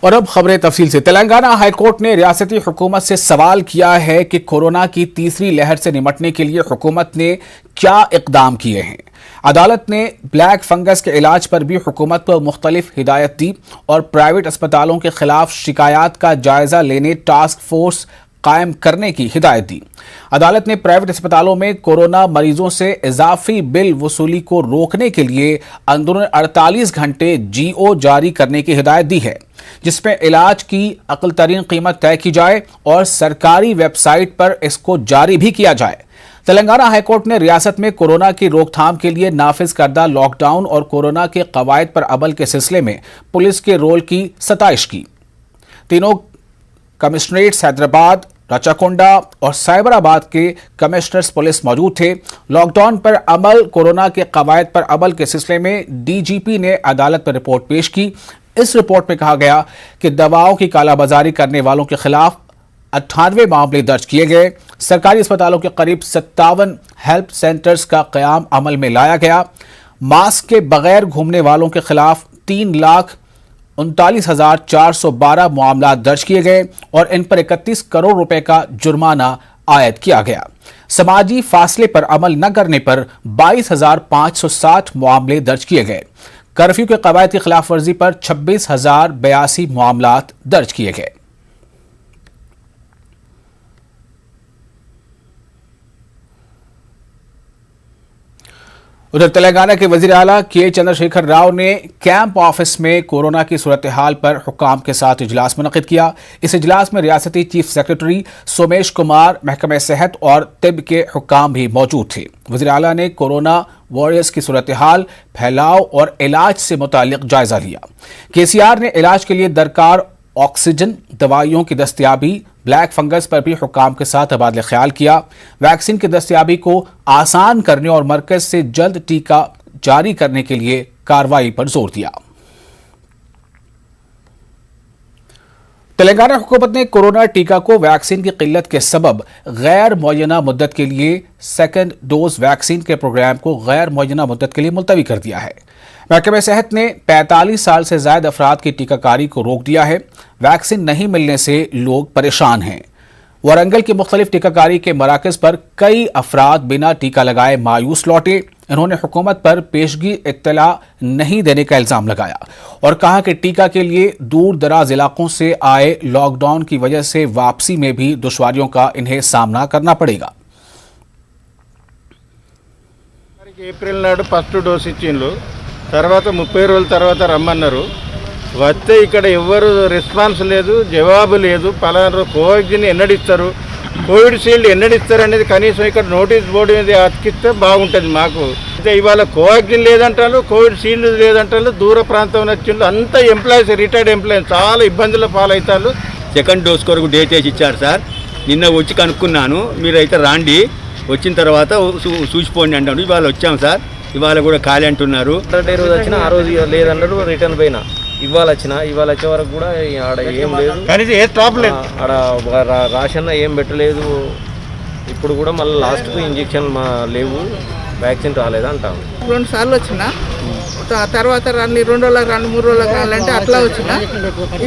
और अब खबरें तफसील से। तेलंगाना हाईकोर्ट ने रियासती हुकूमत से सवाल किया है कि कोरोना की तीसरी लहर से निपटने के लिए हुकूमत ने क्या इकदाम किए हैं। अदालत ने ब्लैक फंगस के इलाज पर भी हुकूमत को मुख्तलिफ हिदायत दी और प्राइवेट अस्पतालों के खिलाफ शिकायत का जायजा लेने टास्क फोर्स कायम करने की हिदायत दी। अदालत ने प्राइवेट अस्पतालों में कोरोना मरीजों से इजाफी बिल वसूली को रोकने के लिए अंदरून 48 घंटे जीओ जारी करने की हिदायत दी है, जिसमें इलाज की अक़ल तरीन कीमत तय की जाए और सरकारी वेबसाइट पर इसको जारी भी किया जाए। तेलंगाना हाईकोर्ट ने रियासत में कोरोना की रोकथाम के लिए नाफिज करदा लॉकडाउन और कोरोना के कवायद पर अमल के सिलसिले में पुलिस के रोल की सताइश की। तीनों कमिश्नरेट्स हैदराबाद, राचाकोंडा और साइबराबाद के कमिश्नर्स पुलिस मौजूद थे। लॉकडाउन पर अमल, कोरोना के कवायद पर अमल के सिलसिले में डीजीपी ने अदालत में रिपोर्ट पेश की। इस रिपोर्ट में कहा गया कि दवाओं की कालाबाजारी करने वालों के खिलाफ 98 मामले दर्ज किए गए। सरकारी अस्पतालों के करीब 57 हेल्प सेंटर्स का क़याम अमल में लाया गया। मास्क के बगैर घूमने वालों के खिलाफ 3,39,412 मामला दर्ज किए गए और इन पर 31 करोड़ रुपए का जुर्माना आयद किया गया। समाजी फासले पर अमल न करने पर 22,560 मामले दर्ज किए गए। कर्फ्यू के कवायद की खिलाफ वर्जी पर 26,082 मामला दर्ज किए गए। उधर तेलंगाना के वजीर आला के चंद्रशेखर राव ने कैंप ऑफिस में कोरोना की सूरत हाल पर हुकाम के साथ इजलास मुनक़िद किया। इस इजलास में रियासती चीफ सेक्रेटरी सोमेश कुमार, महकमे सेहत और तिब के हुकाम भी मौजूद थे। वजीर आला ने कोरोना वॉरियर्स की सूरत हाल, फैलाव और इलाज से मुतालिक जायजा लिया। केसीआर ने इलाज के लिए दरकार ऑक्सीजन, दवाइयों की दस्तयाबी, ब्लैक फंगस पर भी हुकाम के साथ तबादला ख्याल किया। वैक्सीन की दस्तयाबी को आसान करने और मरकज से जल्द टीका जारी करने के लिए कार्रवाई पर जोर दिया। तेलंगाना हुकूमत ने कोरोना टीका को वैक्सीन की किल्लत के सबब गैर मुअय्यना मुद्दत के लिए सेकंड डोज वैक्सीन के प्रोग्राम को गैर मुअय्यना मुद्दत के लिए मुलतवी कर दिया है। महकमे सेहत ने 45 साल से ज्यादा अफराद की टीकाकारी को रोक दिया है। वैक्सीन नहीं मिलने से लोग परेशान हैं। वारंगल की मुख्तलिफ टीकाकारी के मराकज पर कई अफराद बिना टीका लगाए मायूस लौटे। इन्होंने हुकूमत पर पेशगी इत्तला नहीं देने का इल्जाम लगाया और कहा कि टीका के लिए दूर दराज इलाकों से आए लॉकडाउन की वजह से वापसी में भी दुश्वारियों का इन्हें सामना करना पड़ेगा। ఏప్రిల్ నాడు ఫస్ట్ డోస్ ఇచ్చిండ్రు, తర్వాత 30 రోజుల తర్వాత రమ్మన్నారు. వస్తే ఇక్కడ ఎవ్వరు రెస్పాన్స్ లేదు, జవాబు లేదు. పలానా కోవాక్సిన్ ఎన్నడిస్తారు, కోవిడ్ షీల్డ్ ఎన్నడిస్తారు అనేది కనీసం ఇక్కడ నోటీస్ బోర్డు మీద అతికిస్తే బాగుంటుంది మాకు. అయితే ఇవాళ కోవాక్సిన్ లేదంటారు, కోవిడ్ షీల్డ్ లేదంటారు. దూర ప్రాంతం వచ్చిండ్రు, అంతా ఎంప్లాయీస్, రిటైర్డ్ ఎంప్లాయీస్ చాలా ఇబ్బందుల పాలవుతారు. సెకండ్ డోస్ కొరకు డేట్ వేసి ఇచ్చారు సార్. నిన్న వచ్చి కనుక్కున్నాను, మీరైతే రాండి, వచ్చిన తర్వాత చూసిపోండి అంటాడు. ఇవాళ వచ్చాం సార్, ఇవాళ కూడా ఖాళీ అంటున్నారు. సాటర్డే రోజు వచ్చినా ఆ రోజు లేదన్నారు, రిటర్న్ పోయినా. ఇవాళ వచ్చే వరకు కూడా ఆడ ఏం లేదు, కనీసం ఏ స్టాప్ లేదు. ఆడ రాషన్ ఏం పెట్టలేదు. ఇప్పుడు కూడా మళ్ళీ లాస్ట్కు ఇంజక్షన్ లేవు, వ్యాక్సిన్ రాలేదు అంటాం. 2 సార్లు వచ్చినా, తర్వాత రండి 2 రోజులకు రండి 3 రోజులకు రాలంటే అట్లా వచ్చినా.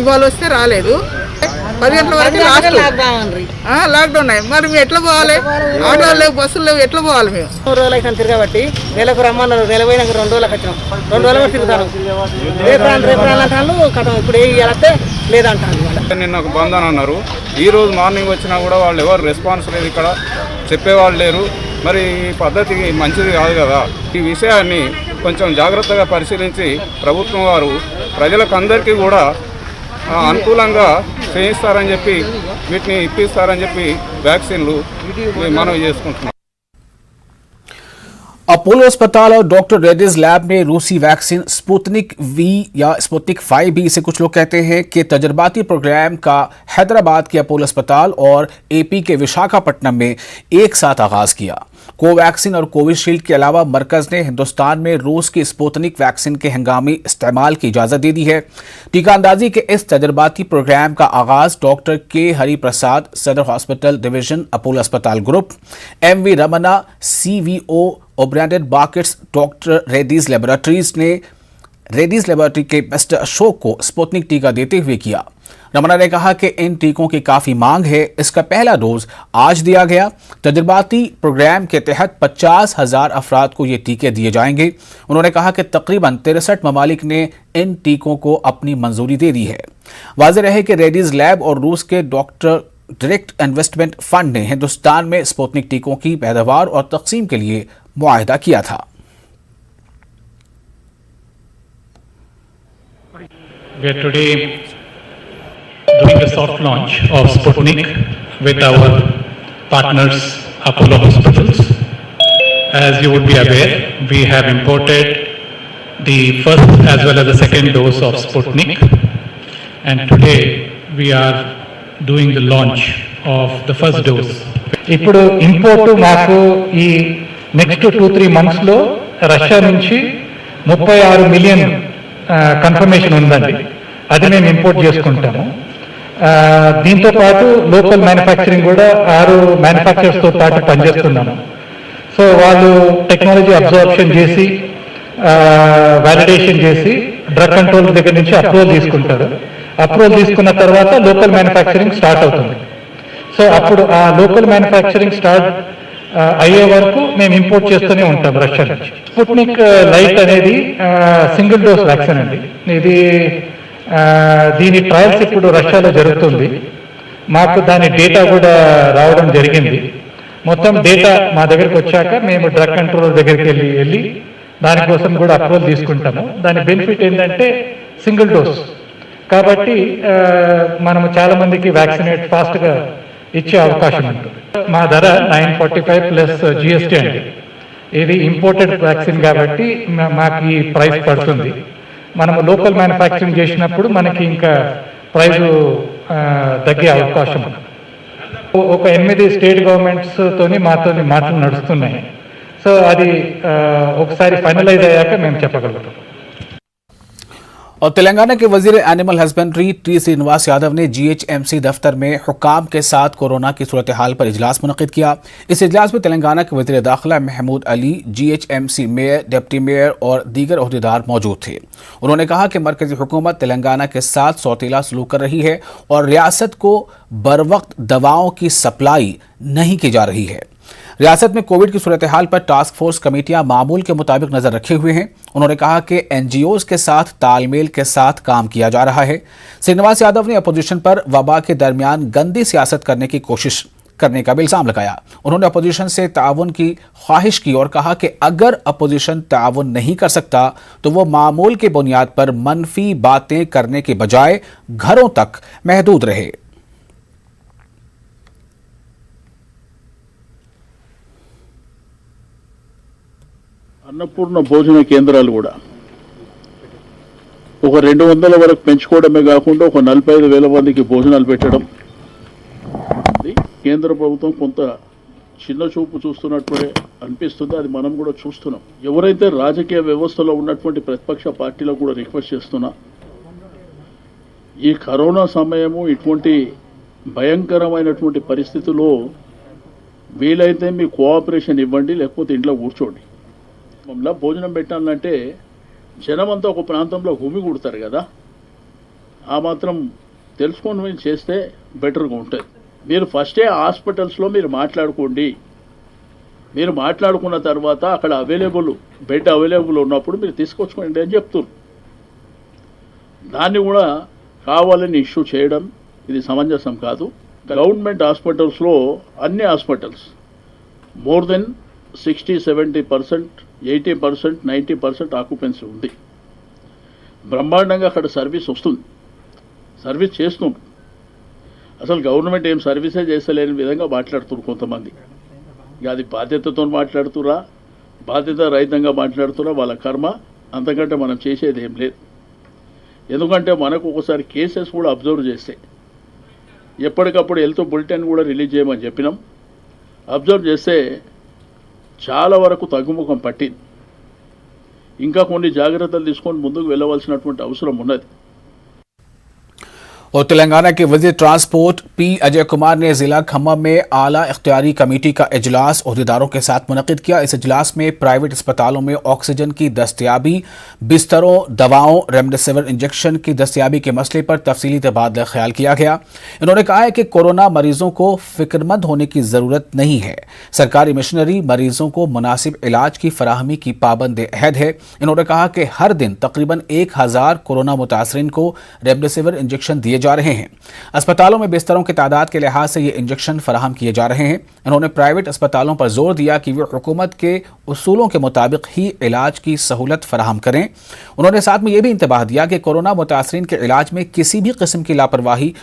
ఇవాళ వస్తే రాలేదు. 10 గంటల వరకు లాక్డౌన్ అయ్యి మరి మేము ఎట్లా పోవాలి? ఆటోలు లేవు, బస్సులు లేవు, ఎట్లా పోవాలి మేము? 3 రోజులు అయితే తిరగబట్టి నెలకు రమ్మన్నారు. నెల పోయినాక 2 రోజులకు వచ్చినాం. 2 రోజులు కూడా తిరుగుతాను. రేపు అంటాను కథం. ఇప్పుడు వెళ్తే లేదంటాను. నిన్న ఒక బంధన అన్నారు, ఈ రోజు మార్నింగ్ వచ్చినా కూడా వాళ్ళు ఎవరు రెస్పాన్స్ లేదు, ఇక్కడ చెప్పేవాళ్ళు లేరు. మరి ఈ పద్ధతి మంచిది కాదు కదా. ఈ విషయాన్ని కొంచెం జాగ్రత్తగా పరిశీలించి ప్రభుత్వం వారు ప్రజలకు అందరికీ కూడా అనుకూలంగా చేయిస్తారని చెప్పి, వీటిని ఇప్పిస్తారని చెప్పి వ్యాక్సిన్లు మనవి చేసుకుంటున్నాం। अपोलो अस्पताल और डॉक्टर रेड्डीज लैब ने रूसी वैक्सीन स्पुतनिक वी या स्पुतनिक 5 भी इसे कुछ लोग कहते हैं कि तजर्बाती प्रोग्राम का हैदराबाद के अपोलो अस्पताल और एपी के विशाखापट्टनम में एक साथ आगाज किया। कोवैक्सीन और कोविशील्ड के अलावा मरकज ने हिंदुस्तान में रूस की स्पुतनिक वैक्सीन के हंगामी इस्तेमाल की इजाजत दे दी है। टीका अंदाजी के इस तजर्बाती प्रोग्राम का आगाज डॉक्टर के Hari Prasad, Sadar hospital division, Apollo अस्पताल group, MV Ramana, CVO, branded बाकेट्स, डॉक्टर रेड्डीज लेबोरेटरीज ने रेड्डीज लेबोरेटरी के मिस्टर अशोक को स्पुतनिक टीका देते हुए किया। रमन्ना ने कहा कि इन टीकों की काफी मांग है। इसका पहला डोज आज दिया गया। तजुर्बाती प्रोग्राम के तहत 50,000 अफराद को ये टीके दिए जाएंगे। उन्होंने कहा कि तकरीबन 63 ममालिक ने इन टीकों को अपनी मंजूरी दे दी है। वाज़ेह रहे कि रेड्डीज लैब और रूस के डॉक्टर डायरेक्ट इन्वेस्टमेंट फंड ने हिंदुस्तान में स्पुतनिक टीकों की पैदावार और तकसीम के लिए मुआहदा किया था। We are today doing the soft launch of Sputnik with our partners Apollo Hospitals. As you would be aware, we have imported the first as well as the second dose of Sputnik, and today we are doing the launch of the first dose. ఇప్పుడు import మాకు ఈ next 2-3 మంత్స్లో Russia నుంచి 36 million confirmation ఉందండి. అది మేము import చేసుకుంటాము. దీంతో పాటు లోకల్ మ్యానుఫ్యాక్చరింగ్ కూడా 6 మ్యానుఫ్యాక్చరర్స్తో పాటు పనిచేస్తున్నాము. సో వాళ్ళు టెక్నాలజీ అబ్జార్ప్షన్ చేసి వ్యాలిడేషన్ చేసి డ్రగ్ కంట్రోల్ దగ్గర నుంచి అప్రూవల్ తీసుకుంటారు. అప్రూవల్ తీసుకున్న తర్వాత లోకల్ మ్యానుఫ్యాక్చరింగ్ స్టార్ట్ అవుతుంది. సో అప్పుడు ఆ లోకల్ మ్యానుఫ్యాక్చరింగ్ స్టార్ట్ అయ్యే వరకు మేము ఇంపోర్ట్ చేస్తూనే ఉంటాం రష్యా నుంచి. స్పుట్నిక్ లైట్ అనేది సింగిల్ డోస్ వ్యాక్సిన్ అండి. ఇది దీని ట్రయల్స్ ఇప్పుడు రష్యాలో జరుగుతుంది. మాకు దాని డేటా కూడా రావడం జరిగింది. మొత్తం డేటా మా దగ్గరికి వచ్చాక మేము డ్రగ్ కంట్రోలర్ దగ్గరికి వెళ్ళి దానికోసం కూడా అప్రూవల్ తీసుకుంటాము. దాని బెనిఫిట్ ఏంటంటే సింగిల్ డోస్ కాబట్టి మనము చాలా మందికి వ్యాక్సినేట్ ఫాస్ట్గా ఇచ్చే అవకాశం ఉంటుంది. మా ధర 945 ప్లస్ జిఎస్టీ అండి. ఇది ఇంపోర్టెడ్ వ్యాక్సిన్ కాబట్టి మాకు ఈ ప్రైస్ పడుతుంది. మనము లోకల్ మ్యానుఫ్యాక్చరింగ్ చేసినప్పుడు మనకి ఇంకా ప్రైస్ తగ్గే అవకాశం ఉంది. ఒక 8 స్టేట్ గవర్నమెంట్స్తోని మాతోని మాటలు నడుస్తున్నాయి. సో అది ఒకసారి ఫైనలైజ్ అయ్యాక మేము చెప్పగలుగుతాం. और तेलंगाना के वजीर animal husbandry T Srinivas Yadav ने GHMC दफ्तर में हुक्काम के साथ कोरोना की सूरत हाल पर इजलास मुनक़िद किया। इस इजलास में तेलंगाना के वजीर दाखिला Mahmood Ali, GHMC mayor, deputy mayor और दीगर ओहदेदार मौजूद थे। उन्होंने कहा कि मरकजी हुकूमत तेलंगाना के साथ सौतीला सलूक कर रही है और रियासत को बरवक्त दवाओं की सप्लाई नहीं की जा रही है। रियासत में कोविड की सूरत हाल पर टास्क फोर्स कमेटियां मामूल के मुताबिक नजर रखे हुए हैं। उन्होंने कहा कि NGOs के साथ तालमेल के साथ काम किया जा रहा है। श्रीनिवास यादव ने अपोजिशन पर वबा के दरमियान गंदी सियासत करने की कोशिश करने का भी इल्जाम लगाया। उन्होंने अपोजिशन से ताउन की ख्वाहिश की और कहा कि अगर अपोजिशन ताउन नहीं कर सकता तो वो मामूल की बुनियाद पर मनफी बातें करने के बजाय घरों तक महदूद रहे। అన్నపూర్ణ భోజన కేంద్రాలు కూడా ఒక 200 వరకు పెంచుకోవడమే కాకుండా ఒక 45,000 మందికి భోజనాలు పెట్టడం. కేంద్ర ప్రభుత్వం కొంత చిన్న చూపు చూస్తున్నట్టుగా అనిపిస్తుంది. అది మనం కూడా చూస్తున్నాం. ఎవరైతే రాజకీయ వ్యవస్థలో ఉన్నటువంటి ప్రతిపక్ష పార్టీలకు కూడా రిక్వెస్ట్ చేస్తున్నా, ఈ కరోనా సమయము ఇటువంటి భయంకరమైనటువంటి పరిస్థితుల్లో వీలైతే మీ కోఆపరేషన్ ఇవ్వండి, లేకపోతే ఇంట్లో కూర్చోండి. మమ్మల్ని భోజనం పెట్టాలంటే జనమంతా ఒక ప్రాంతంలో భూమి కుడతారు కదా, ఆ మాత్రం తెలుసుకొని మీరు చేస్తే బెటర్గా ఉంటుంది. మీరు ఫస్టే హాస్పిటల్స్లో మీరు మాట్లాడుకోండి. మీరు మాట్లాడుకున్న తర్వాత అక్కడ బెడ్ అవైలబుల్ ఉన్నప్పుడు మీరు తీసుకొచ్చుకోండి అని చెప్తున్నారు. దాన్ని కూడా కావాలని ఇష్యూ చేయడం ఇది సమంజసం కాదు. గవర్నమెంట్ హాస్పిటల్స్లో అన్ని హాస్పిటల్స్ మోర్ దెన్ 60-70%, 80%, 90% ఆక్యుపెన్సీ ఉంది. బ్రహ్మాండంగా అక్కడ సర్వీస్ వస్తుంది, సర్వీస్ చేస్తుంది. అసలు గవర్నమెంట్ ఏం సర్వీసే చేస్తలేని విధంగా మాట్లాడుతున్నారు కొంతమంది. ఇక అది బాధ్యతతో మాట్లాడుతురా, బాధ్యత రహితంగా మాట్లాడుతురా, వాళ్ళ కర్మ. అంతకంటే మనం చేసేది ఏం లేదు. ఎందుకంటే మనకు ఒకసారి కేసెస్ కూడా అబ్జర్వ్ చేస్తే ఎప్పటికప్పుడు హెల్త్ బులెటిన్ కూడా రిలీజ్ చేయమని చెప్పినాం. అబ్జర్వ్ చేస్తే చాలా వరకు తగ్గుముఖం పట్టింది. ఇంకా కొన్ని జాగ్రత్తలు తీసుకొని ముందుకు వెళ్ళవలసినటువంటి అవసరం ఉన్నది. और तेलंगाना के वजीर ट्रांसपोर्ट पी अजय कुमार ने जिला खम्मम में आला इख्तियारी कमेटी का इजलास ओहदेदारों के साथ मुनक्किद किया। इस इजलास में प्राइवेट अस्पतालों में ऑक्सीजन की दस्तयाबी, बिस्तरों, दवाओं, रेमडेसिविर इंजेक्शन की दस्तयाबी के मसले पर तफसीली तबादला ख्याल किया गया। इन्होंने कहा है कि कोरोना मरीजों को फिक्रमंद होने की जरूरत नहीं है। सरकारी मिशनरी मरीजों को मुनासिब इलाज की फराहमी की पाबंद अहद है। इन्होंने कहा कि हर दिन तकरीबन 1000 कोरोना मुतासरीन को रेमडेसिविर इंजेक्शन दिए जा रहे हैं। अस्पतालों में बिस्तरों की तादाद के लिहाज से ये इंजेक्शन फराहम किए जा रहे हैं। इन्होंने प्राइवेट अस्पतालों पर जोर दिया कि वे हुकूमत के उसूलों के मुताबिक ही इलाज की सहूलत फराहम करें। उन्होंने साथ में यह भी इंतबाह दिया कि कोरोना मुतासरीन के इलाज में किसी भी किस्म की लापरवाही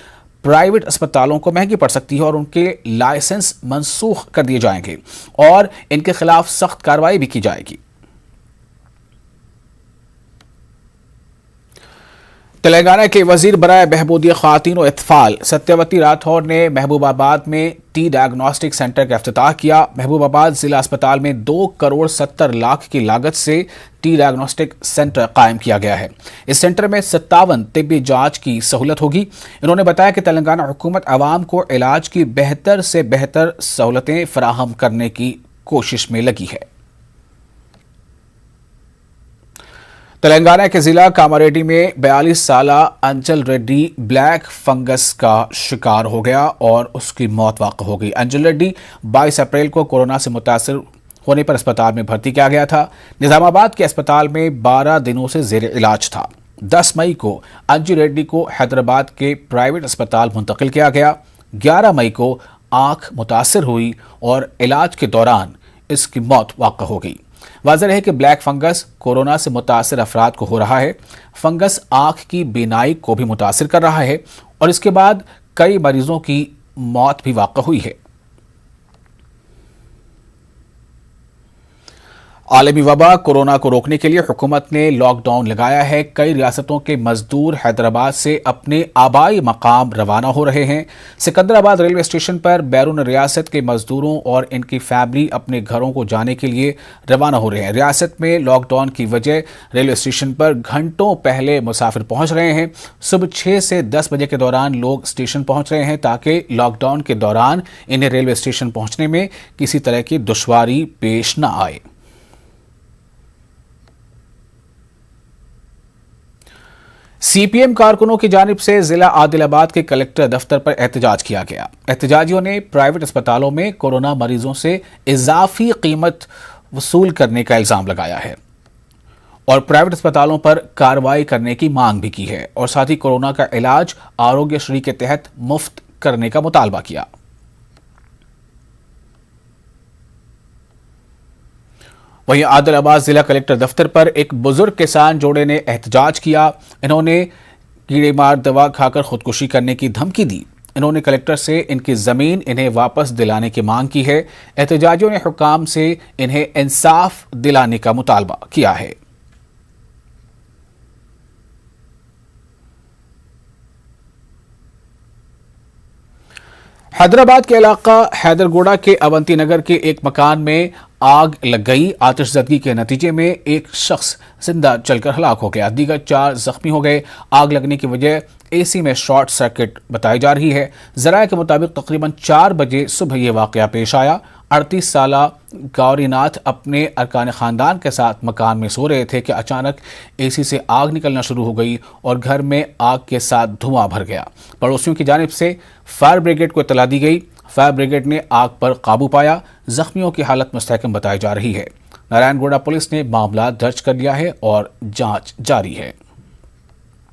प्राइवेट अस्पतालों को महंगी पड़ सकती है और उनके लाइसेंस मनसूख कर दिए जाएंगे और इनके खिलाफ सख्त कार्रवाई भी की जाएगी। तेलंगाना के वजीर बराए बहबूदी ख़वातीन और इत्फाल सत्यवती राठौर ने महबूबाबाद में टी डायग्नोस्टिक सेंटर का इफ्तिताह किया। महबूबाबाद जिला अस्पताल में 2 करोड़ 70 लाख की लागत से टी डायग्नोस्टिक सेंटर कायम किया गया है। इस सेंटर में 57 तिब्बी जांच की सहूलत होगी। इन्होंने बताया कि तेलंगाना हुकूमत आवाम को इलाज की बेहतर से बेहतर सहूलतें फराहम करने की कोशिश में लगी है। तेलंगाना के जिला कामारेड्डी में 42 साला अंजल रेड्डी ब्लैक फंगस का शिकार हो गया और उसकी मौत वाक़ हो गई। अंजल रेड्डी 22 अप्रैल को कोरोना से मुतासिर होने पर अस्पताल में भर्ती किया गया था। निजामाबाद के अस्पताल में 12 दिनों से ज़ेर इलाज था। 10 मई को अंजल रेड्डी को हैदराबाद के प्राइवेट अस्पताल मुंतकिल किया गया। 11 मई को आँख मुतासिर हुई और इलाज के दौरान इसकी मौत वाक़ हो गई। वाज़ेह है कि ब्लैक फंगस कोरोना से मुतासिर अफराद को हो रहा है। फंगस आँख की बीनाई को भी मुतासिर कर रहा है और इसके बाद कई मरीजों की मौत भी वाक़ हुई है। आलमी वबा कोरोना को रोकने के लिए हुकूमत ने लॉकडाउन लगाया है। कई रियासतों के मजदूर हैदराबाद से अपने आबाई मकाम रवाना हो रहे हैं। सिकंदराबाद रेलवे स्टेशन पर बैरून रियासत के मजदूरों और इनकी फैमिली अपने घरों को जाने के लिए रवाना हो रहे हैं। रियासत में लॉकडाउन की वजह रेलवे स्टेशन पर घंटों पहले मुसाफिर पहुंच रहे हैं। सुबह 6 से 10 बजे के दौरान लोग स्टेशन पहुंच रहे हैं ताकि लॉकडाउन के दौरान इन्हें रेलवे स्टेशन पहुंचने में किसी तरह की दुश्वारी पेश न आए। सीपीएम कारकुनों की जानिब से जिला आदिलाबाद के कलेक्टर दफ्तर पर एहतजाज किया गया। एहतजाजियों ने प्राइवेट अस्पतालों में कोरोना मरीजों से इजाफी कीमत वसूल करने का इल्जाम लगाया है और प्राइवेट अस्पतालों पर कार्रवाई करने की मांग भी की है और साथ ही कोरोना का इलाज आरोग्यश्री के तहत मुफ्त करने का मुतालबा किया। वहीं आदिलाबाद जिला कलेक्टर दफ्तर पर एक बुजुर्ग किसान जोड़े ने एहतजाज किया। इन्होंने कीड़े मार दवा खाकर खुदकुशी करने की धमकी दी। इन्होंने कलेक्टर से इनकी ज़मीन इन्हें वापस दिलाने की मांग की है। एहतजाजियों ने हुक्काम से इन्हें इंसाफ दिलाने का मुतालबा किया है। हैदराबाद के इलाका हैदरगोड़ा के अवंती नगर के एक मकान में आग लग गई। आतिशज़दगी के नतीजे में एक शख्स जिंदा जलकर हलाक हो गया, दीगर 4 जख्मी हो गए। आग लगने की वजह एसी में शॉर्ट सर्किट बताई जा रही है। ज़राए के मुताबिक तकरीबन 4 बजे सुबह यह वाक़या पेश आया। 38 साला गौरीनाथ अपने अरकान ख़ानदान के साथ मकान में सो रहे थे कि अचानक एसी से आग निकलना शुरू हो गई और घर में आग के साथ धुआं भर गया। पड़ोसियों की जानिब से फायर ब्रिगेड को इत्तला दी गई। फायर ब्रिगेड ने आग पर काबू पाया। जख्मियों की हालत मुस्तहकम बताई जा रही है। नारायणगढ़ पुलिस ने मामला दर्ज कर लिया है और जांच जारी है।